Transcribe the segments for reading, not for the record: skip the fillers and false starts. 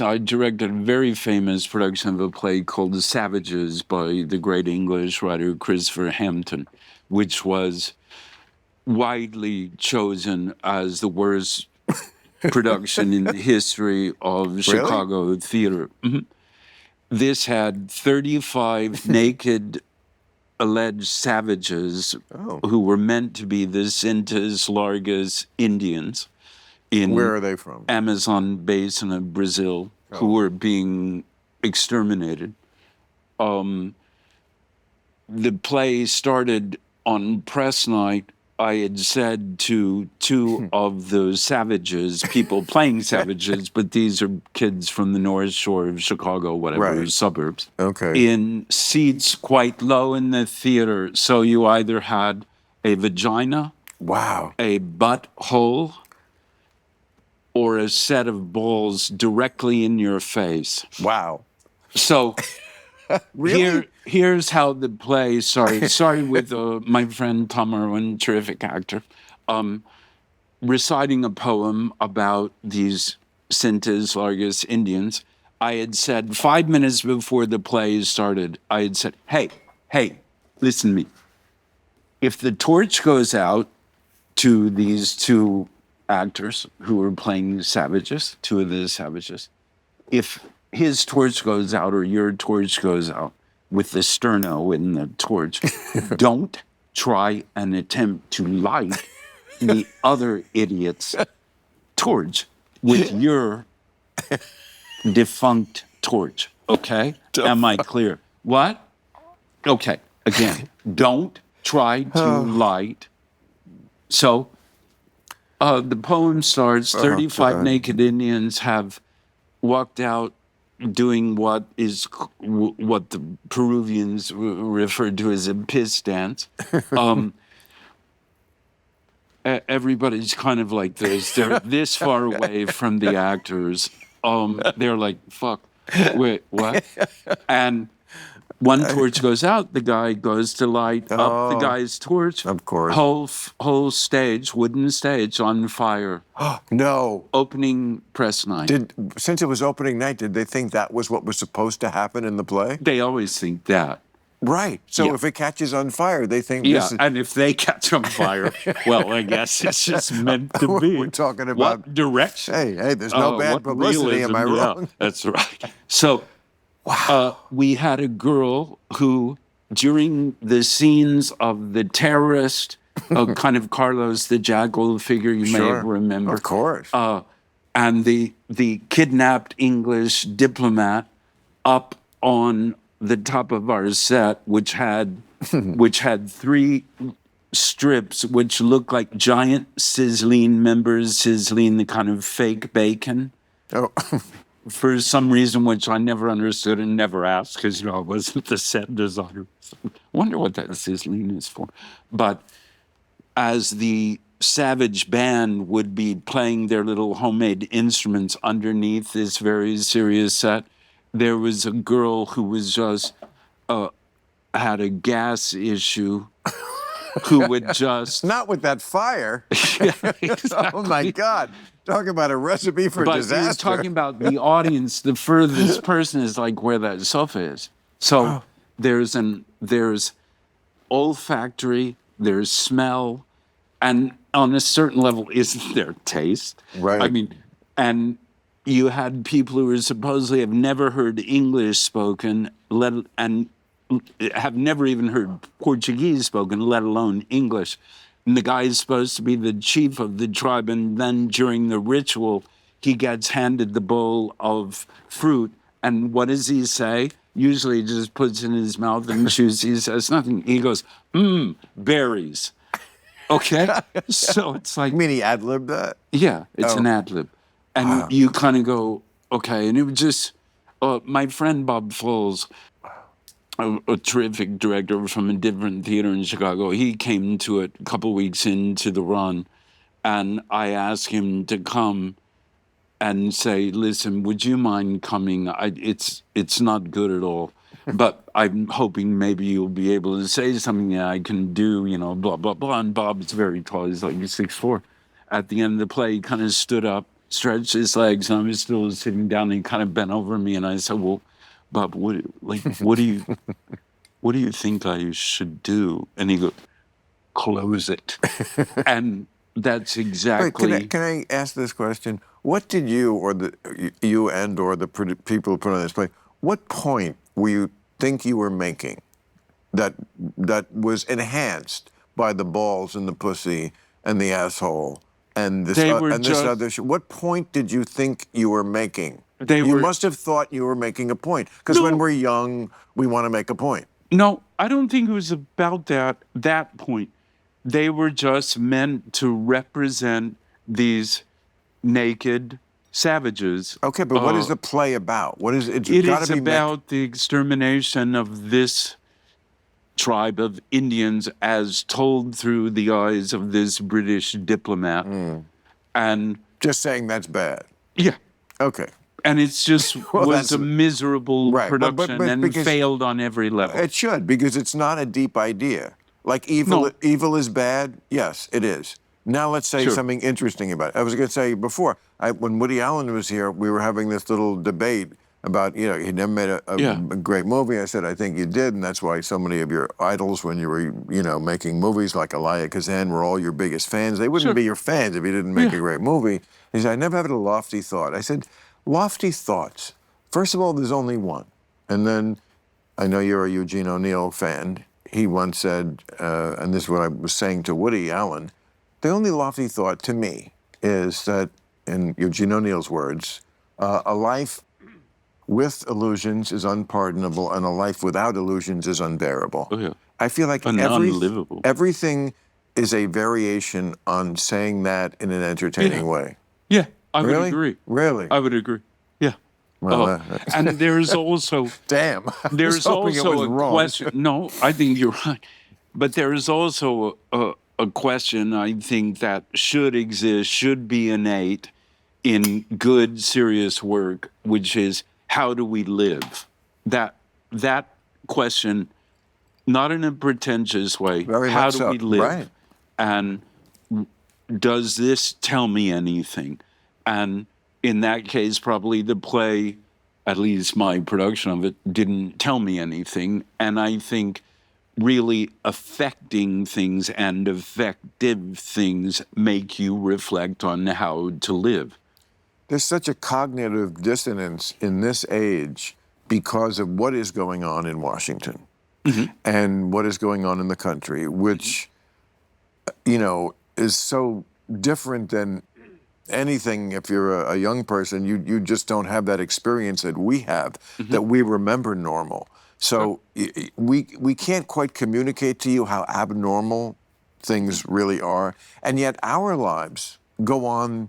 I directed a very famous production of a play called The Savages by the great English writer Christopher Hampton, which was widely chosen as the worst production in the history of Really? Chicago theater. This had 35 naked alleged savages Oh. who were meant to be the Sintas Largas Indians in Where are they from? Amazon basin of Brazil who Oh. were being exterminated. The play started on press night. I had said to two of the savages, people playing savages, but these are kids from the North Shore of Chicago, whatever, Right. suburbs, Okay. in seats quite low in the theater. So you either had a vagina, Wow. a butthole, or a set of balls directly in your face. Wow. So Really? here's how the play started with my friend Tom Irwin, terrific actor, reciting a poem about these Sintas Largas Indians. I had said 5 minutes before the play started, I had said, hey, listen to me. If the torch goes out to these two actors who were playing savages, two of the savages, if his torch goes out or your torch goes out with the sterno in the torch, don't try and attempt to light the other idiot's torch with your defunct torch. Okay? Am I clear? What? Okay. Again, don't try to light. So the poem starts, 35 naked Indians have walked out doing what the Peruvians referred to as a piss dance. Everybody's kind of like this. They're this far away from the actors. They're like, fuck, wait, what? And one torch goes out, the guy goes to light up the guy's torch. Of course. Whole stage, wooden stage on fire. No. Opening press night. Since it was opening night, did they think that was what was supposed to happen in the play? They always think that. Right. So Yeah. if it catches on fire, they think Yeah, this is... and if they catch on fire, well, I guess it's just meant to be. We're talking about... What direction? Hey, there's no bad what publicity, am I realism? wrong? Yeah, that's right. So we had a girl who, during the scenes of the terrorist, kind of Carlos the Jackal figure you may have remembered. Of course. And the kidnapped English diplomat up on the top of our set, which had 3 strips which looked like giant sizzling members, sizzling the kind of fake bacon. Oh. For some reason which I never understood and never asked, because I wasn't the set designer. Wonder what that sizzling is for. But as the Savage band would be playing their little homemade instruments underneath this very serious set, there was a girl who was just had a gas issue who would just... Not with that fire. Yeah, exactly. Oh, my God. Talking about a recipe for disaster. But he was talking about the audience. The furthest person is like where that sofa is. So there's olfactory, there's smell, and on a certain level, isn't there taste? Right. I mean, and you had people who were supposedly have never heard English spoken, and have never even heard Portuguese spoken, let alone English. And the guy is supposed to be the chief of the tribe, and then during the ritual, he gets handed the bowl of fruit, and what does he say? Usually he just puts it in his mouth and chews. He says nothing. He goes, berries. Okay? So it's like... You mean he ad-libbed that? Yeah, it's an ad-lib. And you kind of go, okay. And it was just, my friend Bob Foles, a terrific director from a different theater in Chicago, he came to it a couple weeks into the run, and I asked him to come and say, listen, would you mind coming? It's not good at all, but I'm hoping maybe you'll be able to say something that I can do, blah, blah, blah. And Bob's very tall. He's like 6'4". At the end of the play, he kind of stood up stretched his legs, and I was still sitting down, and he kind of bent over me, and I said, well, Bob, what do you think I should do? And he goes, close it. And that's Wait, exactly. can I ask this question? What did you or the people who put on this play? What point were you think you were making that was enhanced by the balls and the pussy and the asshole and this They were and this just- other shit? What point did you think you were making? They You were- must have thought you were making a point because when No. we're young, we want to make a point. No, I don't think it was about that point. They were just meant to represent these naked savages. Okay, but what is the play about? What is it? It gotta is be about the extermination of this tribe of Indians as told through the eyes of this British diplomat. And just saying that's bad. yeah, Okay. and it's just Well, was that's- a miserable Right, but production and because- failed on every level. It should, because it's not a deep idea. Like evil, No. evil is bad. Yes, it is. Now let's say Sure. something interesting about it. I was going to say before, when Woody Allen was here, we were having this little debate about, he'd never made a Yeah. great movie. I said, I think you did, and that's why so many of your idols, when you were, making movies like Elia Kazan, were all your biggest fans. They wouldn't Sure. be your fans if you didn't make Yeah. a great movie. He said, I never had a lofty thought. I said, lofty thoughts. First of all, there's only one. And then, I know you're a Eugene O'Neill fan. He once said, and this is what I was saying to Woody Allen, the only lofty thought to me is that, in Eugene O'Neill's words, a life with illusions is unpardonable, and a life without illusions is unbearable. Oh, yeah. I feel like Unlivable. everything is a variation on saying that in an entertaining Yeah. way. Yeah, I would Really? agree. Really? I would agree. Yeah. Well, and there's also Damn. I was there's hoping it also was a wrong. question. No, I think you're right. But there is also a question I think that should exist, should be innate in good, serious work, which is how do we live? That question, not in a pretentious way. Very how much do so. we live? Right. And does this tell me anything? And in that case, probably the play, at least my production of it, didn't tell me anything. And I think really affecting things and effective things make you reflect on how to live. There's such a cognitive dissonance in this age because of what is going on in Washington and what is going on in the country, which, is so different than anything. If you're a young person, you just don't have that experience that we have, that we remember normal. So we can't quite communicate to you how abnormal things really are, and yet our lives go on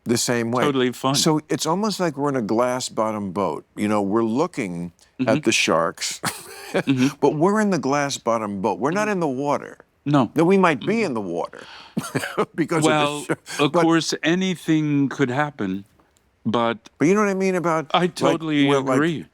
the same way. Totally fine. So it's almost like we're in a glass-bottom boat. We're looking at the sharks, but we're in the glass-bottom boat. We're not in the water. No. Now, we might be in the water because Well, of the of course, anything could happen, but But you know what I mean about? I totally agree.